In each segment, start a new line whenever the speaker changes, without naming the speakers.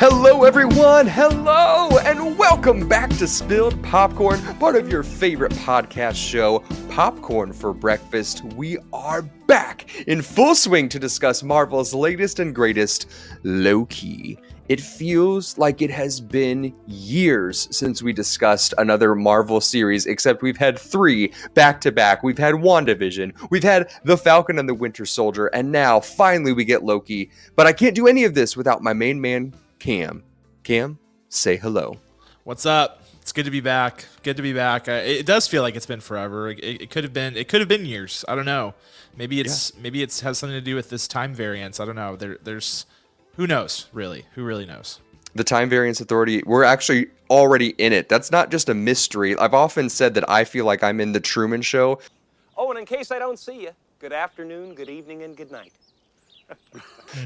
Hello, everyone. Hello, and welcome back to Spilled Popcorn, part of your favorite podcast show, Popcorn for Breakfast. We are back in full swing to discuss Marvel's latest and greatest, Loki. It feels like it has been years since we discussed another Marvel series, except we've had 3 back-to-back. We've had WandaVision, we've had The Falcon and the Winter Soldier, and now, finally, we get Loki. But I can't do any of this without my main man, Cam. Cam, say hello.
What's up? It's good to be back. Good to be back. It does feel like it's been forever. It could have been. It could have been years. I don't know. Maybe it's has something to do with this time variance. I don't know. There's who knows really? Who really knows?
The Time Variance Authority, we're actually already in it. That's not just a mystery. I've often said that I feel like I'm in the Truman Show.
Oh, and in case I don't see you, good afternoon, good evening, and good night.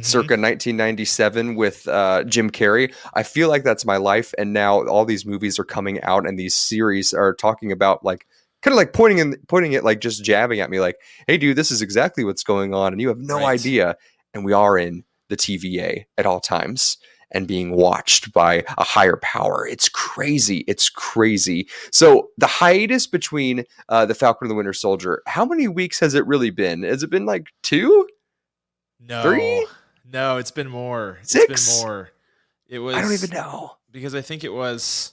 Circa 1997 with Jim Carrey. I feel like that's my life, and now all these movies are coming out, and these series are talking about like kind of like pointing it like just jabbing at me, like, "Hey, dude, this is exactly what's going on, and you have no idea." And we are in the TVA at all times and being watched by a higher power. It's crazy. It's crazy. So the hiatus between the Falcon and the Winter Soldier, how many weeks has it really been? Has it been like 2?
No.
3?
No, it's been more.
6?
It's been more. It was.
I don't even know.
Because I think it was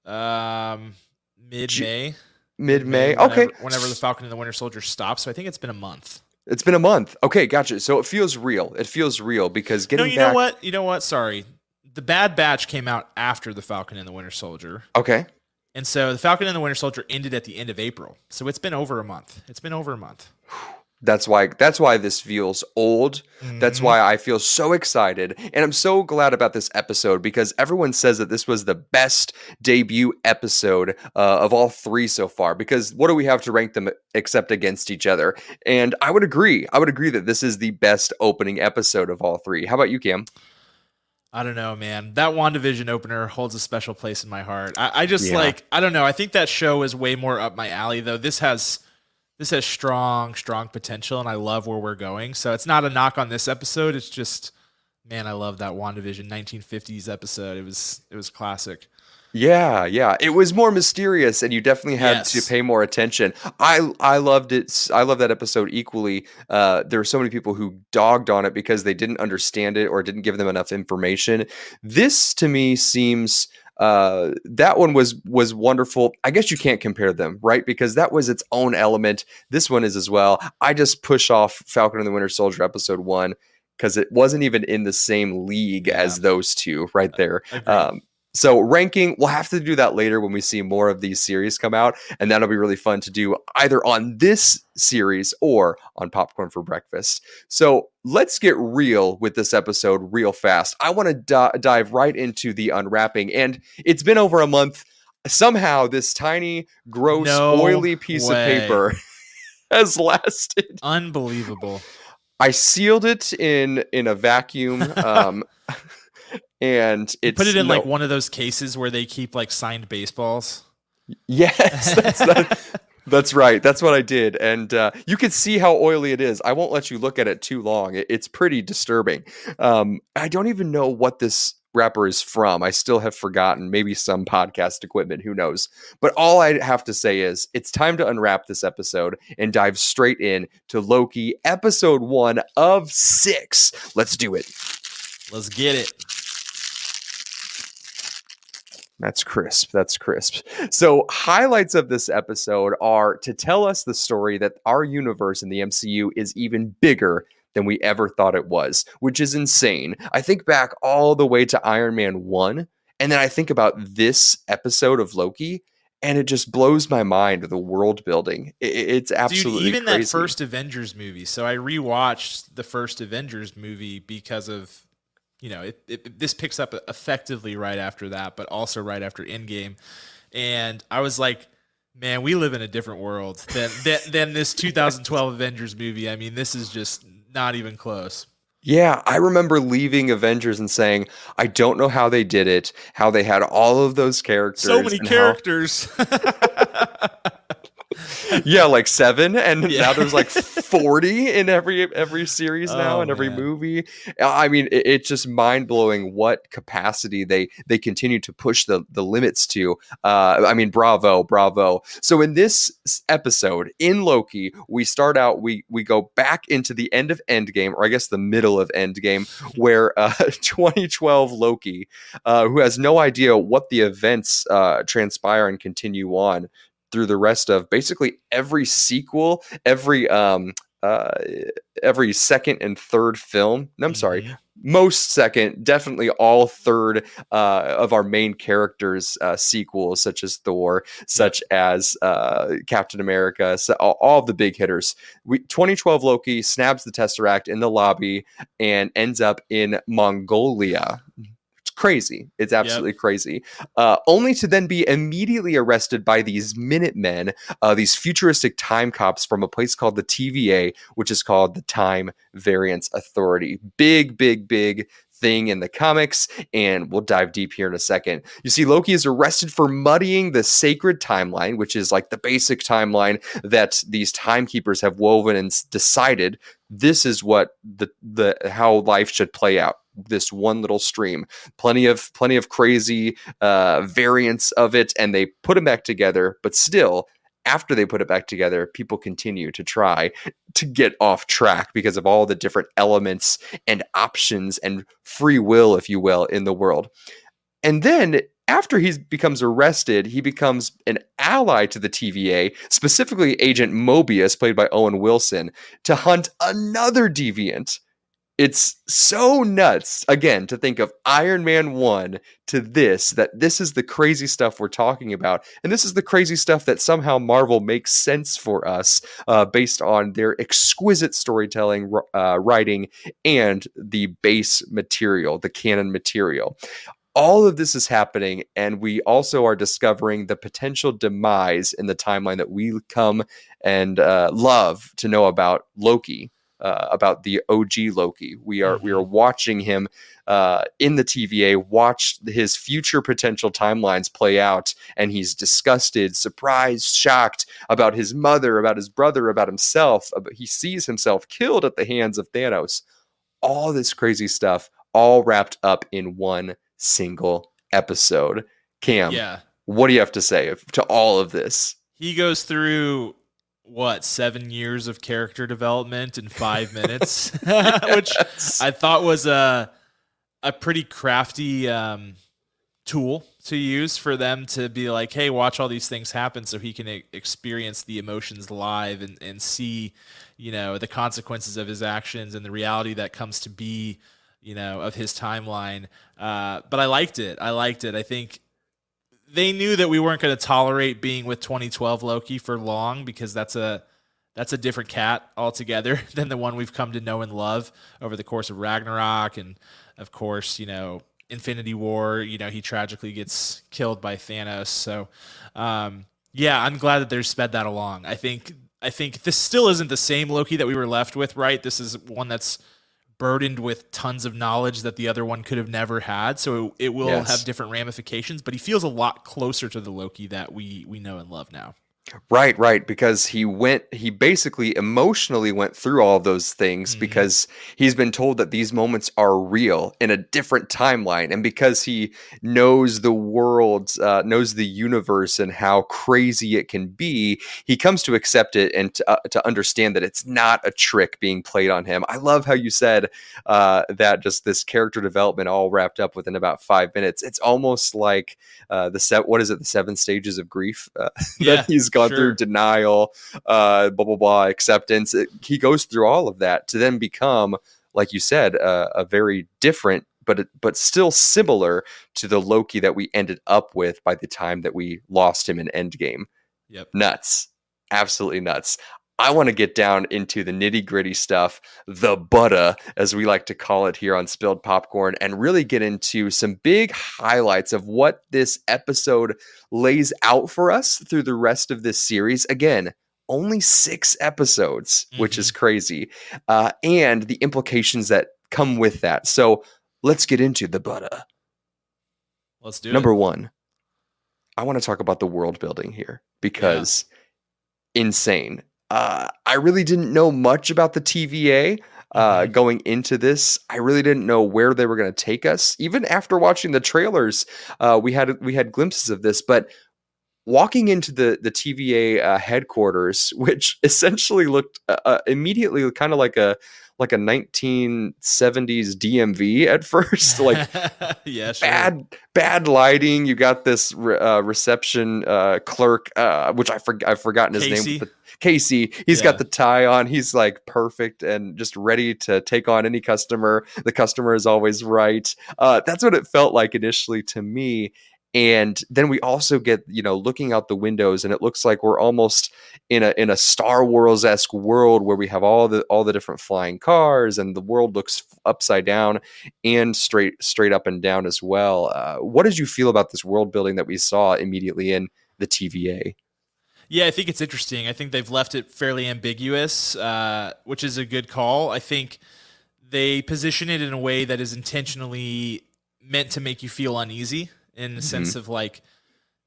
mid-May.
Mid-May. Okay.
Whenever the Falcon and the Winter Soldier stopped. So I think it's been a month.
It's been a month. Okay, gotcha. So it feels real. It feels real because getting back...
You know what? Sorry. The Bad Batch came out after the Falcon and the Winter Soldier.
Okay.
And so the Falcon and the Winter Soldier ended at the end of April. So it's been over a month.
That's why this feels old. Mm-hmm. That's why I feel so excited. And I'm so glad about this episode because everyone says that this was the best debut episode of all 3 so far. Because what do we have to rank them except against each other? And I would agree. that this is the best opening episode of all 3. How about you, Cam?
I don't know, man. That WandaVision opener holds a special place in my heart. I don't know. I think that show is way more up my alley, though. This has strong potential, and I love where we're going. So it's not a knock on this episode. It's just, man, I love that WandaVision 1950s episode. It was classic. Yeah.
It was more mysterious, and you definitely had to pay more attention. I loved it. I love that episode equally. There were so many people who dogged on it because they didn't understand it or didn't give them enough information. This, to me, seems... that one was wonderful. I guess you can't compare them, right? Because that was its own element. This one is as well. I just push off Falcon and the Winter Soldier episode 1 because it wasn't even in the same league as those two right there. So ranking, we'll have to do that later when we see more of these series come out, and that'll be really fun to do either on this series or on Popcorn for Breakfast. So let's get real with this episode real fast. I want to dive right into the unwrapping, and it's been over a month. Somehow this tiny, gross, oily piece of paper has lasted.
Unbelievable.
I sealed it in a vacuum. And it's
put it in like one of those cases where they keep like signed baseballs.
Yes, that's right. That's what I did. And you can see how oily it is. I won't let you look at it too long. It's pretty disturbing. I don't even know what this wrapper is from. I still have forgotten. Maybe some podcast equipment. Who knows? But all I have to say is it's time to unwrap this episode and dive straight in to Loki, episode 1 of 6. Let's do it.
Let's get it.
That's crisp. So highlights of this episode are to tell us the story that our universe in the MCU is even bigger than we ever thought it was, which is insane. I think back all the way to Iron Man 1, and then I think about this episode of Loki, and it just blows my mind, the world building. It's absolutely
even
crazy.
That first Avengers movie. So I rewatched the first Avengers movie because of... this picks up effectively right after that, but also right after Endgame. And I was like, man, we live in a different world than this 2012 Avengers movie. I mean, this is just not even close.
Yeah, I remember leaving Avengers and saying, I don't know how they did it, how they had all of those characters.
So many characters.
Yeah, like 7, and now there's like 40 in every series now, and every
man.
movie. I mean, it's just mind blowing what capacity they continue to push the limits to. I mean, bravo. So in this episode in Loki, we start out, we go back into the end of Endgame, or I guess the middle of Endgame, where 2012 Loki, who has no idea what the events transpire and continue on through the rest of basically every sequel, uh, every second and third film. No, I'm sorry, most second, definitely all third of our main characters' sequels, such as Thor, such as Captain America, so all the big hitters. 2012 Loki snaps the Tesseract in the lobby and ends up in Mongolia. It's crazy. It's absolutely crazy. Only to then be immediately arrested by these Minutemen, these futuristic time cops from a place called the TVA, which is called the Time Variance Authority. Big thing in the comics, and we'll dive deep here in a second. You see, Loki is arrested for muddying the sacred timeline, which is like the basic timeline that these timekeepers have woven and decided this is what the how life should play out. This one little stream, plenty of crazy variants of it, and they put them back together. But still, after they put it back together, people continue to try to get off track because of all the different elements and options and free will, if you will, in the world. And then after he becomes arrested, he becomes an ally to the TVA, specifically Agent Mobius, played by Owen Wilson, to hunt another deviant. It's so nuts, again, to think of Iron Man 1 to this, that this is the crazy stuff we're talking about. And this is the crazy stuff that somehow Marvel makes sense for us based on their exquisite storytelling, writing, and the base material, the canon material. All of this is happening, and we also are discovering the potential demise in the timeline that we come and love to know about Loki. About the OG Loki. We are watching him in the TVA, watch his future potential timelines play out, and he's disgusted, surprised, shocked about his mother, about his brother, about himself. He sees himself killed at the hands of Thanos. All this crazy stuff, all wrapped up in one single episode. Cam, what do you have to say to all of this?
He goes through 7 years of character development in 5 minutes, which I thought was a pretty crafty tool to use for them to be like, hey, watch all these things happen so he can experience the emotions live and see, the consequences of his actions and the reality that comes to be, of his timeline. But I liked it. I think they knew that we weren't going to tolerate being with 2012 Loki for long, because that's a different cat altogether than the one we've come to know and love over the course of Ragnarok, and of course, Infinity War. He tragically gets killed by Thanos. So, I'm glad that they've sped that along. I think this still isn't the same Loki that we were left with, right? This is one that's burdened with tons of knowledge that the other one could have never had. So it will have different ramifications, but he feels a lot closer to the Loki that we know and love now.
Right, because he basically emotionally went through all of those things because he's been told that these moments are real in a different timeline, and because he knows the world, knows the universe and how crazy it can be, he comes to accept it and to understand that it's not a trick being played on him. I love how you said that just this character development all wrapped up within about 5 minutes. It's almost like the 7 stages of grief that he's gone through: denial, blah blah blah, acceptance. He goes through all of that to then become, like you said, a very different but still similar to the Loki that we ended up with by the time that we lost him in Endgame. Nuts, absolutely nuts. I want to get down into the nitty-gritty stuff, the butter, as we like to call it here on Spilled Popcorn, and really get into some big highlights of what this episode lays out for us through the rest of this series. Again, only 6 episodes, which is crazy, and the implications that come with that. So let's get into the butter.
Let's do
Number 1, I want to talk about the world building here, because insane. I really didn't know much about the TVA going into this. I really didn't know where they were going to take us. Even after watching the trailers, we had glimpses of this, but walking into the TVA headquarters, which essentially looked immediately kind of like a 1970s DMV at first, like
yeah, sure.
bad lighting. You got this reception clerk, which I've forgotten his name.
Casey.
Casey. He's got
Yeah.
the tie on. He's like perfect and just ready to take on any customer. The customer is always right. That's what it felt like initially to me. And then we also get, looking out the windows, and it looks like we're almost in a Star Wars-esque world where we have all the different flying cars, and the world looks upside down and straight up and down as well. What did you feel about this world building that we saw immediately in the TVA?
Yeah, I think it's interesting. I think they've left it fairly ambiguous, which is a good call. I think they position it in a way that is intentionally meant to make you feel uneasy, in the sense of like,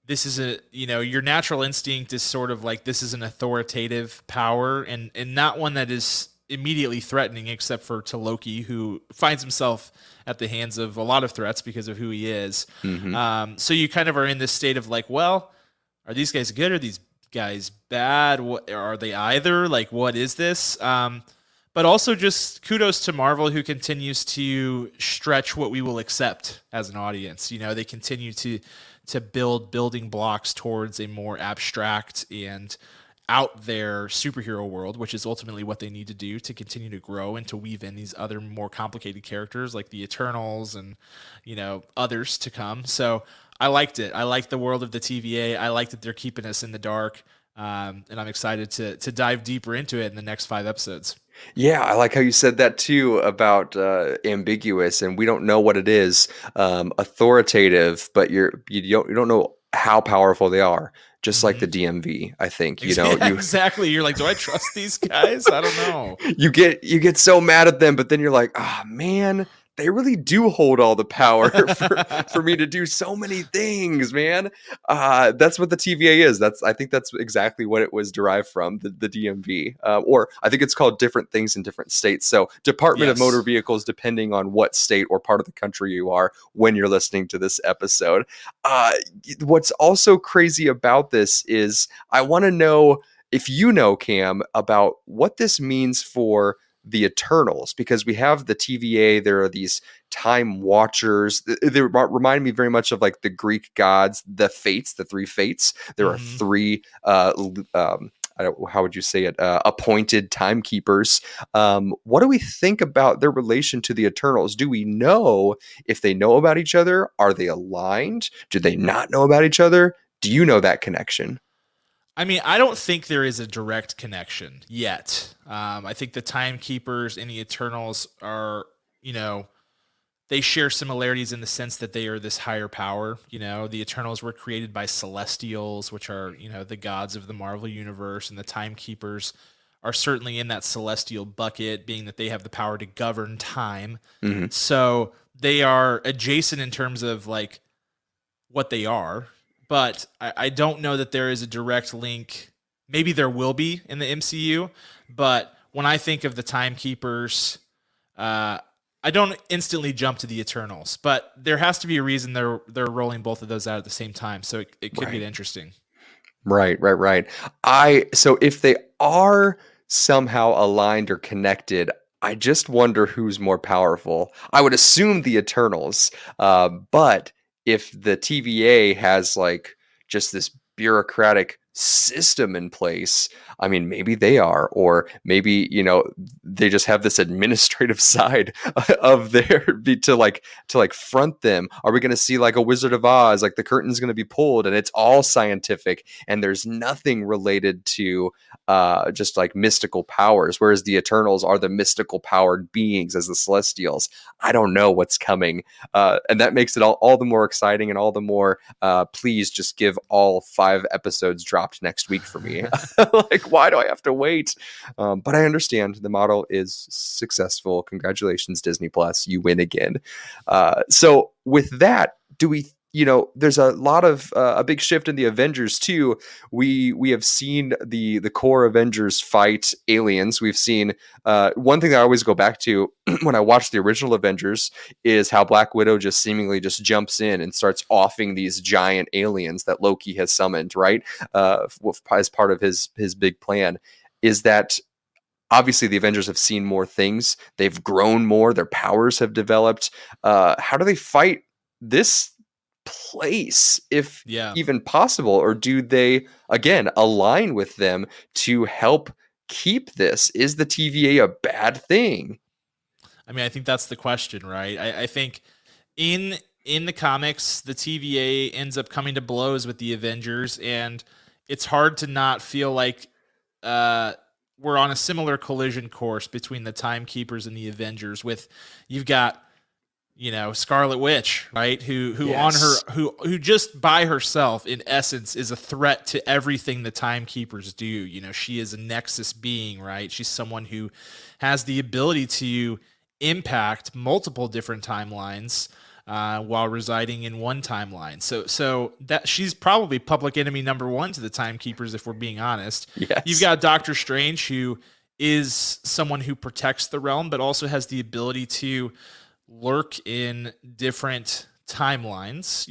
this is your natural instinct is sort of like, this is an authoritative power, and not one that is immediately threatening, except for to Loki, who finds himself at the hands of a lot of threats because of who he is. So you kind of are in this state of like, well, are these guys good? Are these guys bad? What are they either? Like, what is this? But also just kudos to Marvel, who continues to stretch what we will accept as an audience. They continue to build building blocks towards a more abstract and out there superhero world, which is ultimately what they need to do to continue to grow and to weave in these other more complicated characters like the Eternals and, others to come. So I liked it. I liked the world of the TVA. I like that they're keeping us in the dark. And I'm excited to dive deeper into it in the next 5 episodes.
Yeah, I like how you said that too about ambiguous, and we don't know what it is. Authoritative, but you don't know how powerful they are. Just like the DMV, I think.
Exactly. You're like, do I trust these guys? I don't know.
You get so mad at them, but then you're like, ah, man, they really do hold all the power for me to do so many things, man. That's what the TVA is. I think that's exactly what it was derived from, the DMV. Or I think it's called different things in different states. So Department of Motor Vehicles, depending on what state or part of the country you are when you're listening to this episode. What's also crazy about this is I want to know if you know, Cam, about what this means for the Eternals, because we have the TVA. There are these time watchers. They remind me very much of like the Greek gods, the fates, the 3 fates. There are 3 how would you say it? Appointed timekeepers. What do we think about their relation to the Eternals? Do we know if they know about each other? Are they aligned? Do they not know about each other? Do you know that connection?
I mean, I don't think there is a direct connection yet. I think the Timekeepers and the Eternals are, they share similarities in the sense that they are this higher power. The Eternals were created by Celestials, which are, the gods of the Marvel Universe, and the Timekeepers are certainly in that Celestial bucket, being that they have the power to govern time. So they are adjacent in terms of like what they are. But I don't know that there is a direct link. Maybe there will be in the MCU, but when I think of the Timekeepers, I don't instantly jump to the Eternals. But there has to be a reason they're rolling both of those out at the same time, so it could get interesting.
Right. So if they are somehow aligned or connected, I just wonder who's more powerful. I would assume the Eternals, but if the TVA has like just this bureaucratic system in place, I mean, maybe they are, or maybe, they just have this administrative side of their to like front them. Are we going to see like a Wizard of Oz, like the curtain's going to be pulled and it's all scientific and there's nothing related to just like mystical powers, whereas the Eternals are the mystical powered beings as the Celestials? I don't know what's coming, and that makes it all the more exciting, and all the more please just give all 5 episodes dropped next week for me. Like, why do I have to wait? But I understand the model is successful. Congratulations, Disney Plus, you win again. So with that, do we there's a lot of a big shift in the Avengers too. We have seen the core Avengers fight aliens. We've seen one thing that I always go back to when I watch the original Avengers is how Black Widow just seemingly just jumps in and starts offing these giant aliens that Loki has summoned, right? As part of his big plan. Is that obviously the Avengers have seen more things. They've grown more. Their powers have developed. How do they fight this place, if even possible? Or do they, again, align with them to help keep this? Is the TVA a bad thing?
I mean, I think that's the question, right? I think in the comics, the TVA ends up coming to blows with the Avengers, and it's hard to not feel like we're on a similar collision course between the Timekeepers and the Avengers. With you've got Scarlet Witch, right? Who on her who just by herself, in essence, is a threat to everything the Timekeepers do. She is a Nexus being, right? She's someone who has the ability to impact multiple different timelines while residing in one timeline. So that she's probably public enemy number one to the Timekeepers, if we're being honest.
Yes.
You've got Doctor Strange, who is someone who protects the realm, but also has the ability to lurk in different timelines,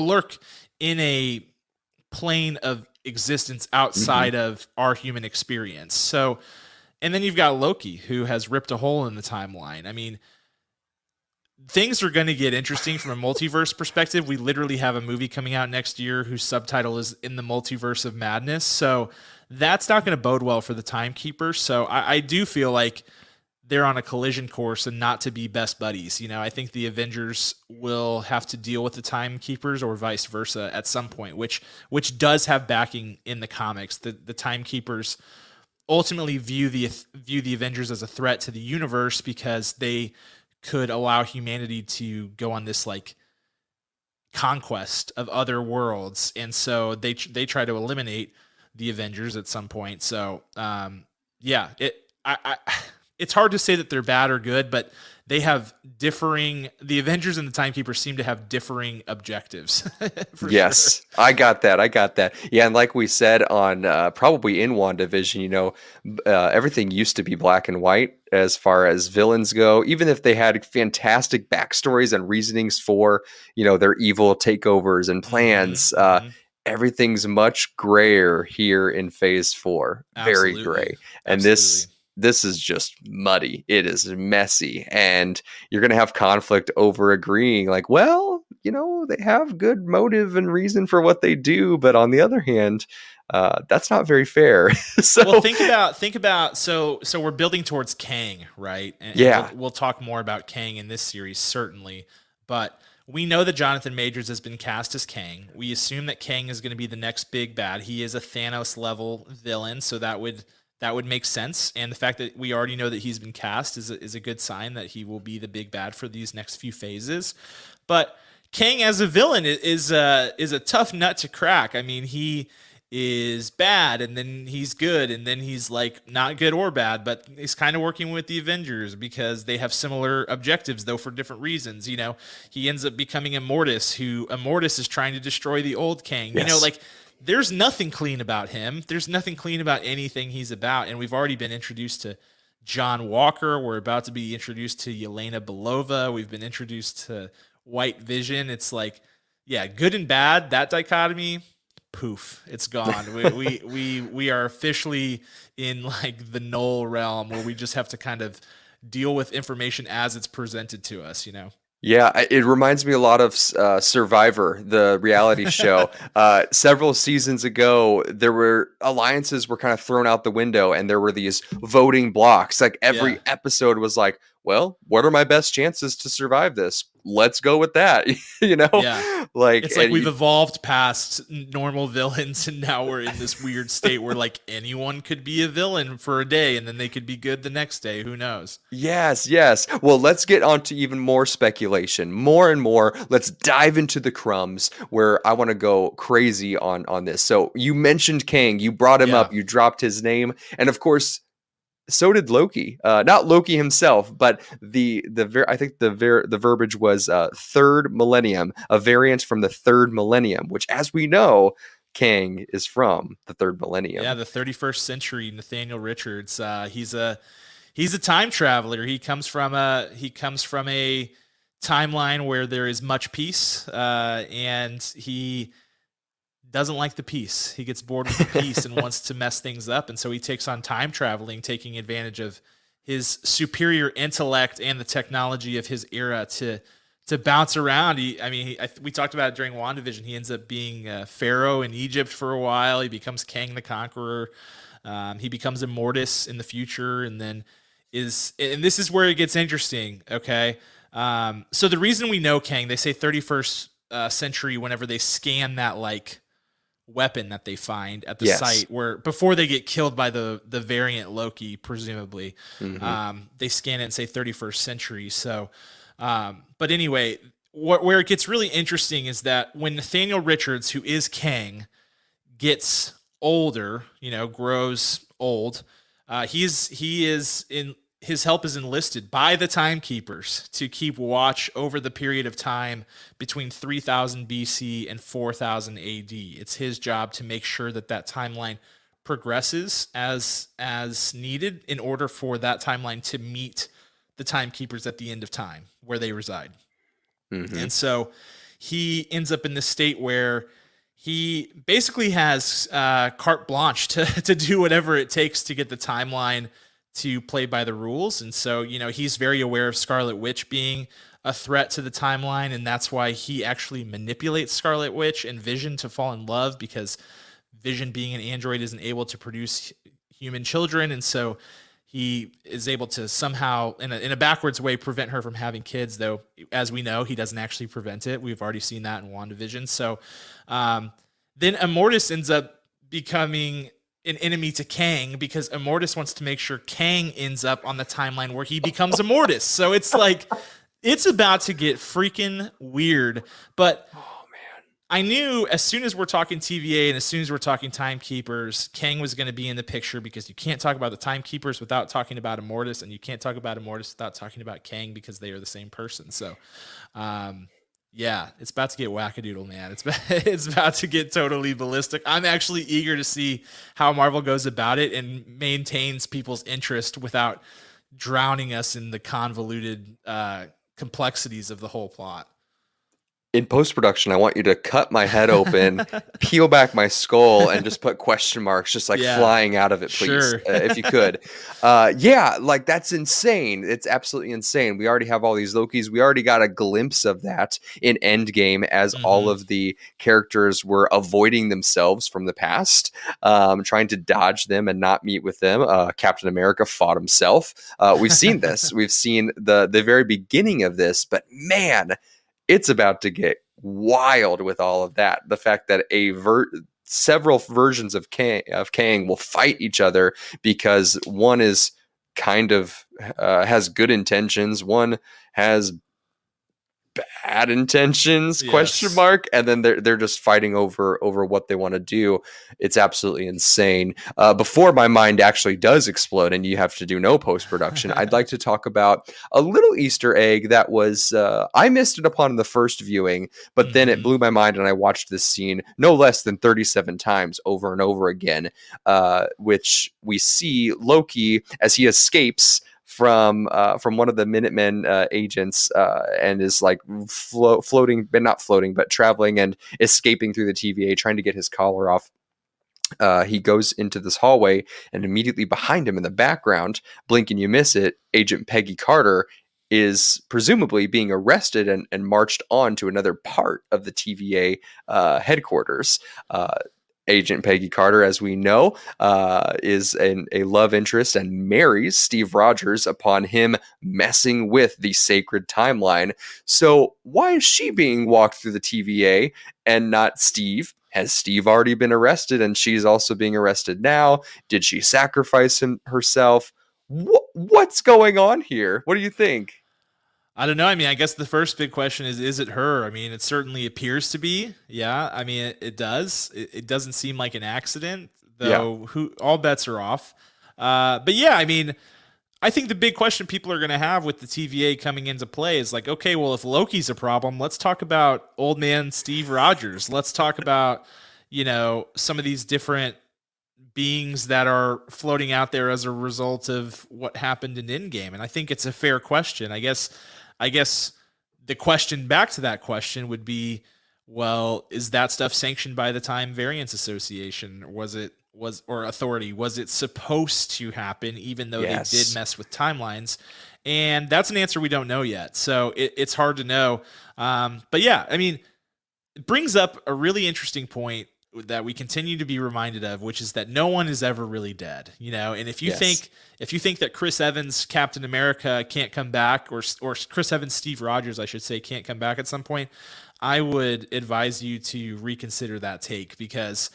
lurk in a plane of existence outside of our human experience. So, and then you've got Loki, who has ripped a hole in the timeline. I mean, things are going to get interesting from a multiverse perspective. We literally have a movie coming out next year whose subtitle is In the Multiverse of Madness. So that's not going to bode well for the Timekeepers. So I do feel like they're on a collision course and not to be best buddies. I think the Avengers will have to deal with the Timekeepers or vice versa at some point, which does have backing in the comics. The Timekeepers ultimately view the Avengers as a threat to the universe because they could allow humanity to go on this like conquest of other worlds. And so they try to eliminate the Avengers at some point. So it's hard to say that they're bad or good, but they have the Avengers and the Timekeepers seem to have differing objectives.
Yes, sure. I got that. Yeah, and like we said on probably in WandaVision, everything used to be black and white as far as villains go, even if they had fantastic backstories and reasonings for, their evil takeovers and plans. Everything's much grayer here in Phase 4. Absolutely. Very gray. And this is just muddy. It is messy. And you're going to have conflict over agreeing like, well, they have good motive and reason for what they do. But on the other hand, that's not very fair.
Well, think about, so we're building towards Kang, right? And we'll talk more about Kang in this series, certainly. But we know that Jonathan Majors has been cast as Kang. We assume that Kang is going to be the next big bad. He is a Thanos level villain. So that would make sense. And the fact that we already know that he's been cast is a good sign that he will be the big bad for these next few phases. But Kang as a villain is a tough nut to crack. I mean, he is bad and then he's good and then he's like not good or bad, but he's kind of working with the Avengers because they have similar objectives, though for different reasons. He ends up becoming Immortus, who Immortus is trying to destroy the old Kang.
Yes.
There's nothing clean about him. There's nothing clean about anything he's about. And we've already been introduced to John Walker. We're about to be introduced to Yelena Belova. We've been introduced to White Vision. It's like, good and bad, that dichotomy, poof, it's gone. we are officially in like the null realm where we just have to kind of deal with information as it's presented to us,
Yeah, it reminds me a lot of Survivor, the reality show. Several seasons ago, alliances were kind of thrown out the window, and there were these voting blocks. Like every episode was like, well, what are my best chances to survive this? Let's go with that.
Yeah.
Like
it's like we've evolved past normal villains, and now we're in this weird state where like anyone could be a villain for a day, and then they could be good the next day. Who knows?
Yes. Well, let's get on to even more speculation, more and more. Let's dive into the crumbs where I want to go crazy on this. So you mentioned Kang, you brought him up, you dropped his name, and of course, so did Loki. Not Loki himself, but I think the verbiage was third millennium, a variant from the third millennium, which, as we know, Kang is from the third millennium.
Yeah, the 31st century. Nathaniel Richards. He's a time traveler. He comes from a timeline where there is much peace, and he doesn't like the peace. He gets bored with the peace and wants to mess things up, and so he takes on time traveling, taking advantage of his superior intellect and the technology of his era to bounce around. We talked about it during WandaVision. He ends up being Pharaoh in Egypt for a while. He becomes Kang the Conqueror. He becomes Immortus in the future, and then and this is where it gets interesting. Okay, so the reason we know Kang, they say 31st century whenever they scan that like weapon that they find at the site where before they get killed by the variant Loki, presumably, they scan it and say 31st century. So, but anyway, where it gets really interesting is that when Nathaniel Richards, who is Kang, gets older, grows old, his help is enlisted by the Timekeepers to keep watch over the period of time between 3000 BC and 4000 AD. It's his job to make sure that timeline progresses as needed in order for that timeline to meet the Timekeepers at the end of time where they reside. And so he ends up in this state where he basically has carte blanche to do whatever it takes to get the timeline to play by the rules. And so, he's very aware of Scarlet Witch being a threat to the timeline, and that's why he actually manipulates Scarlet Witch and Vision to fall in love, because Vision, being an android, isn't able to produce human children, and so he is able to somehow, in a backwards way, prevent her from having kids, though, as we know, he doesn't actually prevent it. We've already seen that in WandaVision. So then Immortus ends up becoming an enemy to Kang, because Immortus wants to make sure Kang ends up on the timeline where he becomes Immortus. So it's like, it's about to get freaking weird. But I knew as soon as we're talking TVA and as soon as we're talking Timekeepers, Kang was going to be in the picture, because you can't talk about the Timekeepers without talking about Immortus, and you can't talk about Immortus without talking about Kang, because they are the same person. So, yeah, it's about to get wackadoodle, man. It's about to get totally ballistic. I'm actually eager to see how Marvel goes about it and maintains people's interest without drowning us in the convoluted complexities of the whole plot.
In post-production, I want you to cut my head open, peel back my skull, and just put question marks just flying out of it, please,
sure.
If you could. That's insane. It's absolutely insane. We already have all these Lokis. We already got a glimpse of that in Endgame, as all of the characters were avoiding themselves from the past, trying to dodge them and not meet with them. Captain America fought himself. We've seen this. We've seen the very beginning of this, but man, it's about to get wild with all of that. The fact that several versions of Kang will fight each other because one is kind of has good intentions, one has bad intentions, question mark, and then they're just fighting over what they want to do. It's absolutely insane. Before my mind actually does explode and you have to do no post-production, I'd like to talk about a little Easter egg that was I missed it upon the first viewing, but then it blew my mind, and I watched this scene no less than 37 times over and over again, which we see Loki as he escapes from one of the Minutemen agents, and is like floating, but not floating, but traveling and escaping through the TVA, trying to get his collar off. He goes into this hallway, and immediately behind him in the background, blink and you miss it, Agent Peggy Carter is presumably being arrested and marched on to another part of the TVA headquarters. Agent Peggy Carter, as we know, is a love interest and marries Steve Rogers upon him messing with the sacred timeline. So why is she being walked through the TVA and not Steve? Has Steve already been arrested and she's also being arrested now? Did she sacrifice herself? What's going on here? What do you think?
I don't know. I mean, I guess the first big question is it her? I mean, it certainly appears to be. Yeah. I mean, it does. It doesn't seem like an accident, though. All bets are off. But yeah, I mean, I think the big question people are going to have with the TVA coming into play is like, okay, well, if Loki's a problem, let's talk about old man Steve Rogers. Let's talk about, some of these different beings that are floating out there as a result of what happened in Endgame. And I think it's a fair question. I guess the question back to that question would be, well, is that stuff sanctioned by the Time Variance Association? Or authority? Was it supposed to happen, even though they did mess with timelines? And that's an answer we don't know yet. So it's hard to know. But yeah, I mean, it brings up a really interesting point that we continue to be reminded of, which is that no one is ever really dead, And if you think that Chris Evans, Captain America, can't come back, or Chris Evans, Steve Rogers, I should say, can't come back at some point, I would advise you to reconsider that take, because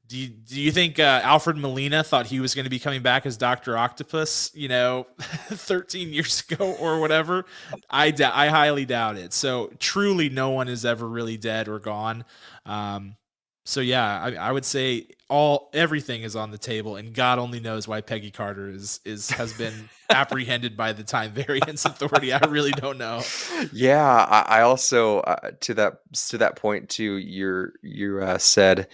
do you think Alfred Molina thought he was going to be coming back as Dr. Octopus, 13 years ago or whatever? I highly doubt it. So truly no one is ever really dead or gone. So yeah, I would say everything is on the table, and God only knows why Peggy Carter has been apprehended by the Time Variance Authority. I really don't know.
Yeah, I also to that point too. You said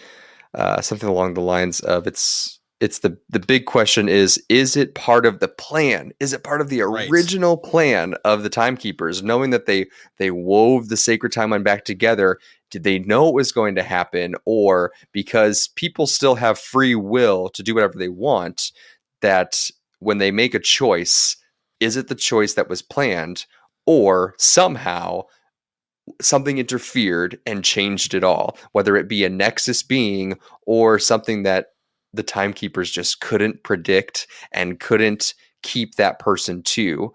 something along the lines of it's the big question is it part of the plan? Is it part of the original plan of the Timekeepers, knowing that they wove the sacred timeline back together? Did they know it was going to happen, or because people still have free will to do whatever they want, that when they make a choice, is it the choice that was planned, or somehow something interfered and changed it all, whether it be a nexus being or something that the Timekeepers just couldn't predict and couldn't keep that person to?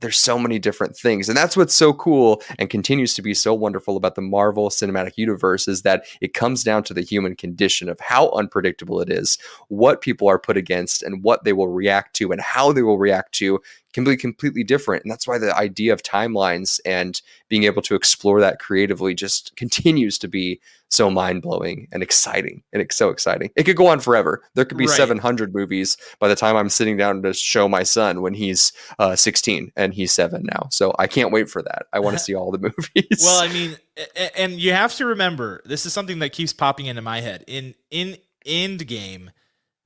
There's so many different things, and that's what's so cool and continues to be so wonderful about the Marvel Cinematic Universe, is that it comes down to the human condition of how unpredictable it is, what people are put against, and what they will react to, and how they will react to can be completely different. And that's why the idea of timelines and being able to explore that creatively just continues to be so mind-blowing and exciting. And it's so exciting. It could go on forever. There could be 700 movies by the time I'm sitting down to show my son when he's 16 and he's 7 now. So I can't wait for that. I want to see all the movies.
Well, I mean, and you have to remember, this is something that keeps popping into my head. In Endgame,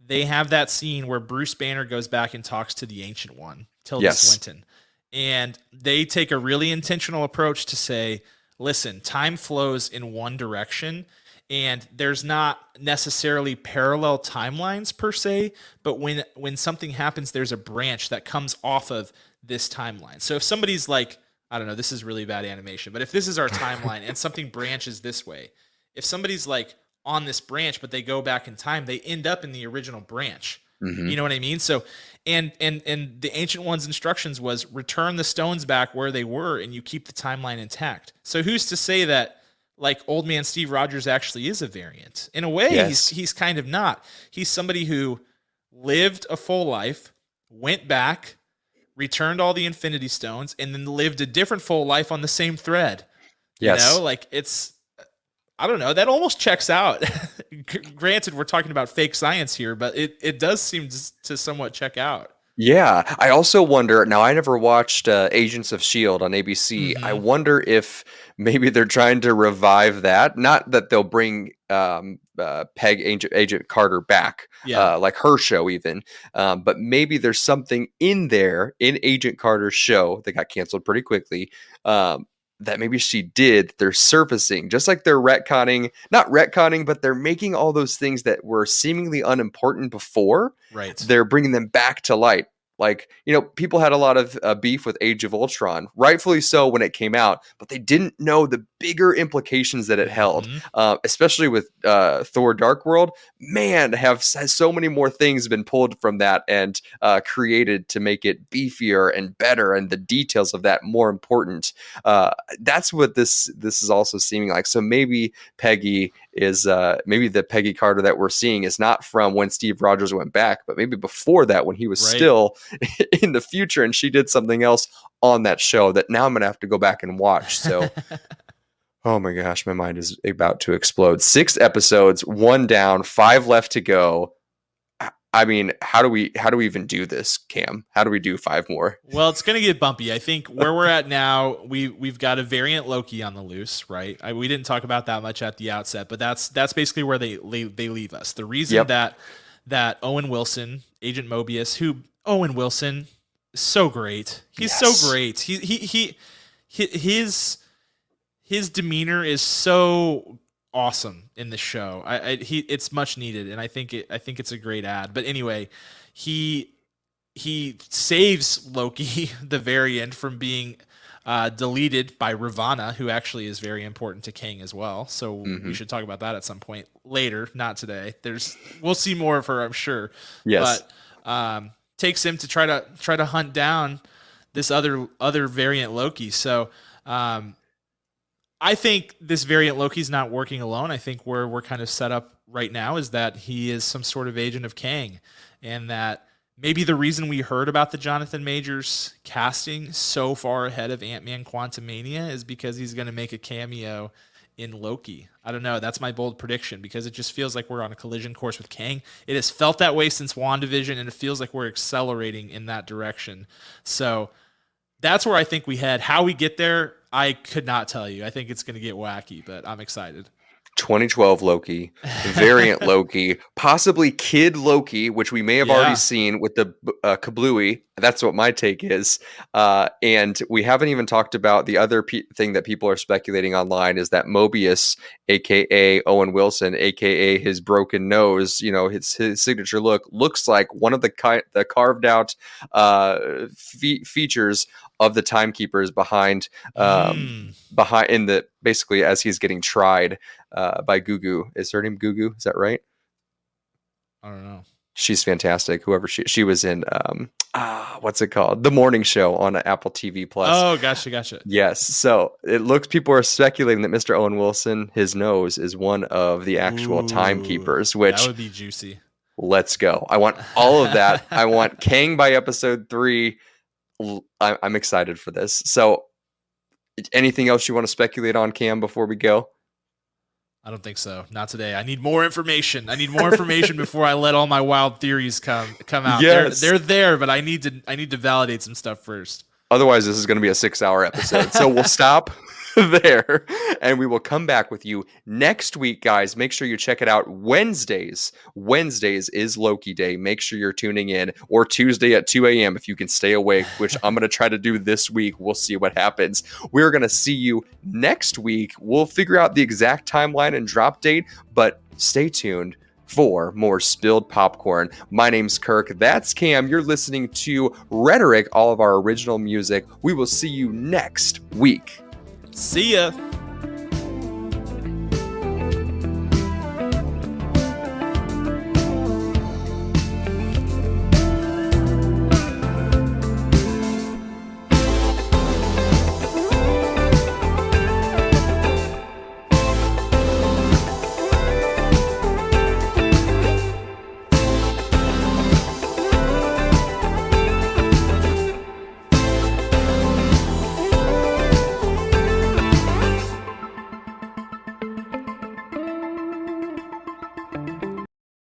they have that scene where Bruce Banner goes back and talks to the Ancient One, Tilda Swinton. And they take a really intentional approach to say, listen, time flows in one direction, and there's not necessarily parallel timelines per se, but when something happens, there's a branch that comes off of this timeline. So if somebody's like, I don't know, this is really bad animation, but if this is our timeline and something branches this way, if somebody's like on this branch, but they go back in time, they end up in the original branch. Mm-hmm. You know what I mean? So, and the Ancient One's instructions was return the stones back where they were, and you keep the timeline intact. So who's to say that like old man Steve Rogers actually is a variant? In a way, he's kind of not. He's somebody who lived a full life, went back, returned all the Infinity Stones, and then lived a different full life on the same thread.
Yes.
You know, like it's, I don't know, that almost checks out. Granted, we're talking about fake science here, but it does seem to somewhat check out.
Yeah. I also wonder, now I never watched Agents of S.H.I.E.L.D. on ABC. Mm-hmm. I wonder if maybe they're trying to revive that. Not that they'll bring Agent Carter back, like her show even. But maybe there's something in there in Agent Carter's show that got canceled pretty quickly, that maybe she did. They're surfacing, just like they're not retconning, but they're making all those things that were seemingly unimportant before.
Right.
They're bringing them back to light. Like, people had a lot of beef with Age of Ultron, rightfully so when it came out, but they didn't know the bigger implications that it held, especially with Thor Dark World. Man, has so many more things been pulled from that and created to make it beefier and better, and the details of that more important. That's what this is also seeming like. So maybe Peggy is maybe the Peggy Carter that we're seeing is not from when Steve Rogers went back, but maybe before that, when he was still in the future, and she did something else on that show that now I'm gonna have to go back and watch. So oh my gosh, my mind is about to explode. 6 episodes, 1 down, 5 left to go. I mean, how do we even do this, Cam? How do we do 5 more?
Well, it's going to get bumpy. I think where we're at now, we've got a variant Loki on the loose, right? We didn't talk about that much at the outset, but that's basically where they leave us. The reason that Owen Wilson, Agent Mobius, Owen Wilson is so great. He's so great. His demeanor is so awesome in the show. It's much needed, and I think it's a great ad. But anyway, he saves Loki, the variant, from being deleted by Ravana, who actually is very important to Kang as well. So we should talk about that at some point later, not today. We'll see more of her, I'm sure.
Yes.
But takes him to try to hunt down this other variant Loki. So I think this variant Loki's not working alone. I think where we're kind of set up right now is that he is some sort of agent of Kang, and that maybe the reason we heard about the Jonathan Majors casting so far ahead of Ant-Man Quantumania is because he's going to make a cameo in Loki. I don't know. That's my bold prediction, because it just feels like we're on a collision course with Kang. It has felt that way since WandaVision, and it feels like we're accelerating in that direction. So that's where I think we head. How we get there, I could not tell you. I think it's going to get wacky, but I'm excited.
2012 Loki, variant Loki, possibly Kid Loki, which we may have already seen with the Kablooey. That's what my take is. And we haven't even talked about the other thing that people are speculating online is that Mobius, aka Owen Wilson, aka his broken nose, his signature look, looks like one of the carved out features of the timekeepers behind in the, basically as he's getting tried by Gugu. Is her name Gugu? Is that right?
I don't know.
She's fantastic. Whoever she was in what's it called? The Morning Show on Apple TV Plus.
Oh, gotcha.
Yes. So people are speculating that Mr. Owen Wilson, his nose, is one of the actual timekeepers, which
that would be juicy.
Let's go. I want all of that. I want Kang by episode 3. I'm excited for this. So anything else you want to speculate on, Cam, before we go?
I don't think so. Not today. I need more information. Before I let all my wild theories come out.
Yes.
They're there, but I need to validate some stuff first.
Otherwise, this is going to be a 6-hour episode. So we'll stop there, and we will come back with you next week, guys. Make sure you check it out. Wednesdays is Loki Day. Make sure you're tuning in, or Tuesday at 2 a.m. if you can stay awake, which I'm going to try to do this week. We'll see what happens. We're going to see you next week. We'll figure out the exact timeline and drop date, but stay tuned for more Spilled Popcorn. My name's Kirk. That's Cam. You're listening to Rhetoric, all of our original music. We will see you next week.
See ya.